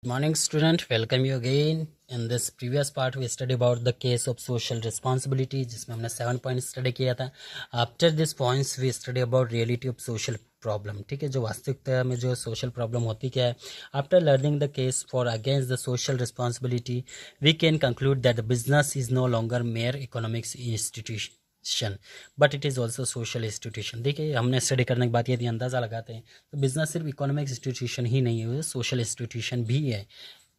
Good morning student, welcome you again. In this previous part we studied about the case of social responsibility जिसमें हमने 7 points study किया था. After this points we study about reality of social problem. ठीक है, जो वास्तविकता में जो सोशल प्रॉब्लम होती क्या है. After learning the case for against the social responsibility we can conclude that the business is no longer mere economics institution but it is also social institution. देखिए, हमने स्टडी करने के बाद यदि अंदाज़ा लगाते हैं तो बिजनेस सिर्फ इकोनॉमिक इंस्टीट्यूशन ही नहीं है, सोशल इंस्टीट्यूशन भी है.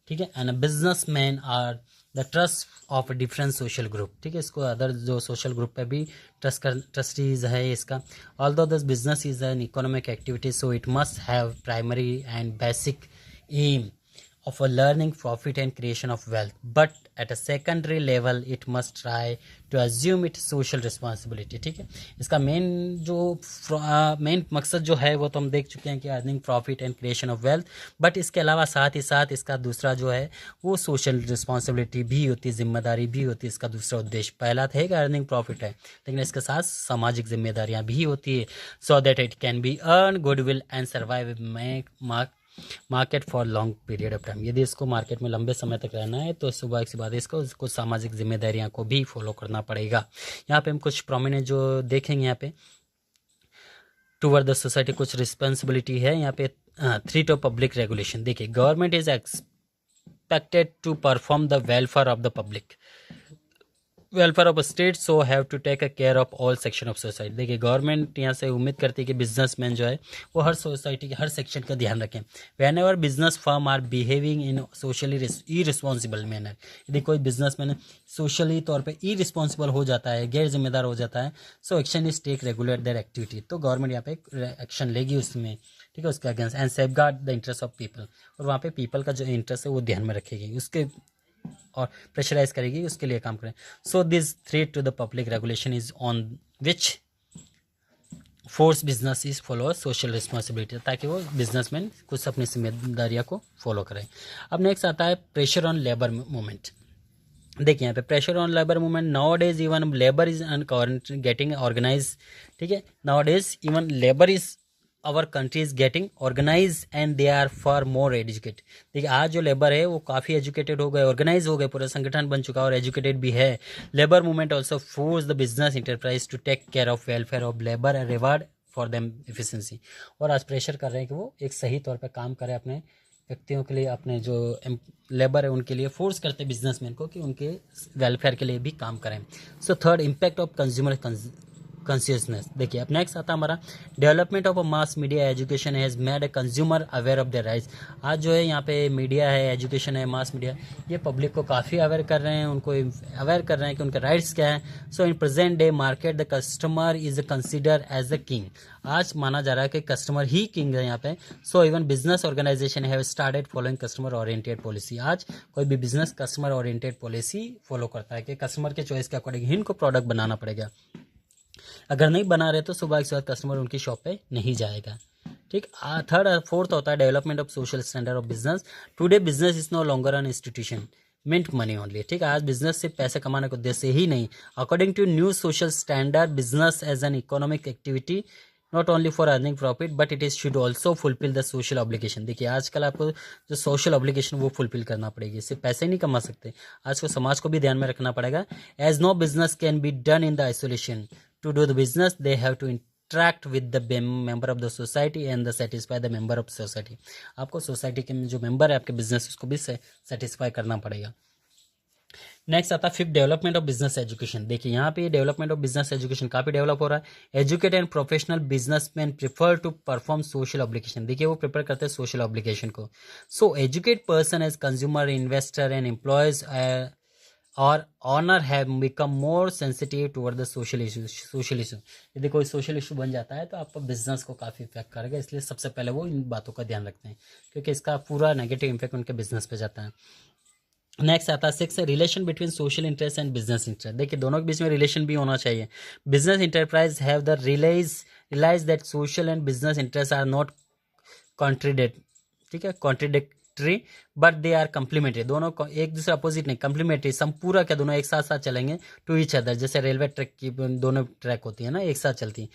ठीक है, and business man are the trust of different social group. ठीक है, इसको अदर जो सोशल ग्रुप पे भी ट्रस्टीज है इसका. Although this business is an economic activity so it must have primary and basic aim of a learning profit and creation of wealth, but at a secondary level it must try to assume its social responsibility. ठीक है, इसका main मकसद जो है वो तो हम देख चुके हैं कि earning profit and creation of wealth, but इसके अलावा साथ ही साथ इसका दूसरा जो है वो सोशल रिस्पॉन्सिबिलिटी भी होती है, जिम्मेदारी भी होती है. इसका दूसरा उद्देश्य पहला था कि अर्निंग प्रॉफिट है, लेकिन इसके साथ सामाजिक जिम्मेदारियां भी होती है, so that it can be earn goodwill and survive market for long period of time. यदि इसको मार्केट में लंबे समय तक रहना है तो सुबह की बात इसको कुछ सामाजिक जिम्मेदारियां को भी फॉलो करना पड़ेगा. यहाँ पे हम कुछ प्रोमिनेंट जो देखेंगे यहाँ पे टूवर्ड द सोसाइटी कुछ रिस्पॉन्सिबिलिटी है. यहाँ पे थ्री ऑफ पब्लिक रेगुलेशन. देखिए, government is expected to perform the welfare of the public, welfare of state, so have to take a care of all section of society. देखिए, government यहाँ से उम्मीद करती है कि बिजनेसमैन जो है वो हर सोसाइटी के हर सेक्शन का ध्यान रखें. Whenever business firm are behaving in socially irresponsible manner, यदि कोई बिजनेसमैन सोशली तौर पे इरिस्पॉन्सिबल हो जाता है, गैर जिम्मेदार हो जाता है, so action is take regulate their activity. तो गवर्नमेंट यहाँ पे एक्शन लेगी उसमें. ठीक है, उसके against and safeguard the interest of people, और वहाँ पे पीपल का जो इंटरेस्ट है वो ध्यान में रखेगी उसके और प्रेशराइज करेगी, उसके लिए काम करें. So this threat to the public regulation is on which force business is follow social responsibility, ताकि वो बिजनेसमैन कुछ अपनी जिम्मेदारियों को फॉलो करें. अब नेक्स्ट आता है प्रेशर ऑन लेबर मूवमेंट. देखिए, यहाँ पे pressure on labour movement. Now days even labour is getting organise. ठीक है, now days even labour is our country is getting organise and they are for more educated. देखिए, आज जो labour है वो काफ़ी एजुकेटेड हो गए, ऑर्गेनाइज हो गए, पूरा संगठन बन चुका है और एजुकेटेड भी है. Labour movement also force the business enterprise to take care of welfare of labour and reward for them efficiency. और आज प्रेशर कर रहे हैं कि वो एक सही तौर पर काम करें अपने व्यक्तियों के लिए, अपने जो लेबर है उनके लिए फोर्स करते हैं बिजनेसमैन को कि उनके वेलफेयर के लिए भी काम करें. So third, impact of consumer consciousness. देखिए, अब नेक्स्ट आता हमारा development of a mass media education has made a consumer aware of the rights. आज जो है यहाँ पे मीडिया है, एजुकेशन है, मास मीडिया, ये पब्लिक को काफ़ी अवेयर कर रहे हैं, उनको अवेयर कर रहे हैं कि उनके राइट्स क्या हैं. So in present day market the customer is consider as the king. आज माना जा रहा है कि कस्टमर ही किंग है यहाँ पे. So even business organisation have started following customer oriented policy. आज कोई भी business customer oriented policy follow करता है कि कस्टमर के चॉइस के अकॉर्डिंग ही इनको प्रोडक्ट बनाना पड़ेगा. अगर नहीं बना रहे तो सुबह के बाद कस्टमर उनकी शॉप पे नहीं जाएगा. ठीक. थर्ड फोर्थ होता है development of social standard of business. Today business is no longer an institution meant money only. ठीक है, आज बिजनेस सिर्फ पैसे कमाने के उद्देश्य ही नहीं. According to new social standard business as an economic activity not only for earning profit but it is should also fulfil the social obligation. देखिए, आजकल आपको जो सोशल ऑब्लिगेशन वो फुलफिल करना पड़ेगी, सिर्फ पैसे नहीं कमा सकते, आज को समाज को भी ध्यान में रखना पड़ेगा. As no business can be done in the isolation. To do the business they have to interact with the member of the society and the satisfy the member of society. आपको सोसाइटी के जो member है आपके business उसको भी satisfy करना पड़ेगा. Next आता है fifth, development of business education. देखिए, यहाँ पे डेवलपमेंट ऑफ बिजनेस एजुकेशन काफ़ी डेवलप हो रहा है. Educate and professional businessman prefer to perform social obligation. देखिए, वो प्रिपेयर करते हैं सोशल ऑब्लिगेशन को. So educate person as consumer, investor and employees और owner have become more sensitive toward the social issue. यदि कोई सोशल इशू बन जाता है तो आपका बिजनेस को काफ़ी इफेक्ट करेगा, इसलिए सबसे पहले वो इन बातों का ध्यान रखते हैं क्योंकि इसका पूरा नेगेटिव इम्पैक्ट उनके बिजनेस पे जाता है. नेक्स्ट आता है six, relation between social interest and business interest. देखिए, दोनों के बीच में रिलेशन भी होना चाहिए. Business enterprise have the realize that social and business interest are not contradict. ठीक है, contradictory but they are complementary. दोनों को एक दूसरे अपोजिट नहीं, कम्प्लीमेंट्री. सम पूरा क्या दोनों एक साथ साथ चलेंगे टू ईच अदर. जैसे रेलवे ट्रैक की दोनों ट्रैक होती है ना, एक साथ चलती हैं.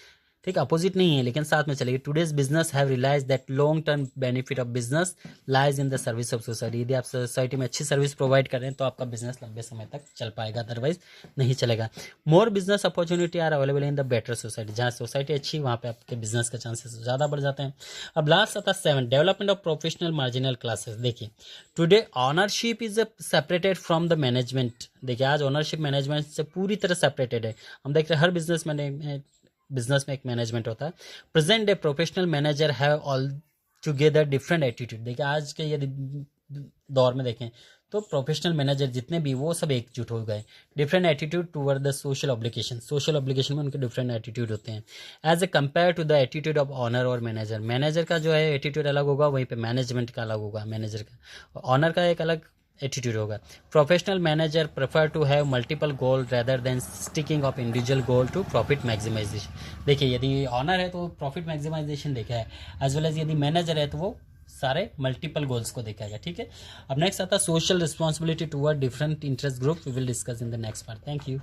ठीक, अपोजिट नहीं है लेकिन साथ में चलेगी। Today's business have realise that long term benefit of business lies in the service of society. यदि आप सोसाइटी में अच्छी सर्विस प्रोवाइड कर रहे हैं तो आपका बिजनेस लंबे समय तक चल पाएगा, अदरवाइज नहीं चलेगा। More business opportunity are available in the better society. जहाँ सोसाइटी अच्छी वहाँ पे आपके बिजनेस के चांसेस ज़्यादा बढ़ जाते हैं। अब लास्ट आता है 7, development of professional marginal classes. देखिए today ownership is separated from the management. देखिए आज ओनरशिप मैनेजमेंट से पूरी तरह सेपरेटेड है। हम देख रहे हैं हर बिजनेस में एक मैनेजमेंट होता है। Present day professional manager have all together different attitude. देखिए आज के यदि दौर में देखें तो प्रोफेशनल मैनेजर जितने भी वो सब एकजुट हो गए। Different attitude toward the social obligation. Social obligation में उनके डिफरेंट एटीट्यूड होते हैं as a compare to the attitude of owner और मैनेजर। मैनेजर का जो है एटीट्यूड अलग होगा, वहीं पे मैनेजमेंट का अलग होगा। मैनेजर का, ऑनर का एक अलग एटीट्यूड होगा। Professional manager prefer to have multiple goal rather than sticking of individual goal to profit maximisation. देखिए यदि ऑनर है तो प्रॉफिट मैक्सिमाइजेशन देखा है, एज वेल एज यदि मैनेजर है तो वो सारे मल्टीपल गोल्स को देखेगा। ठीक है, अब नेक्स्ट आता है social responsibility toward different interest group. We will discuss in the next part. Thank you.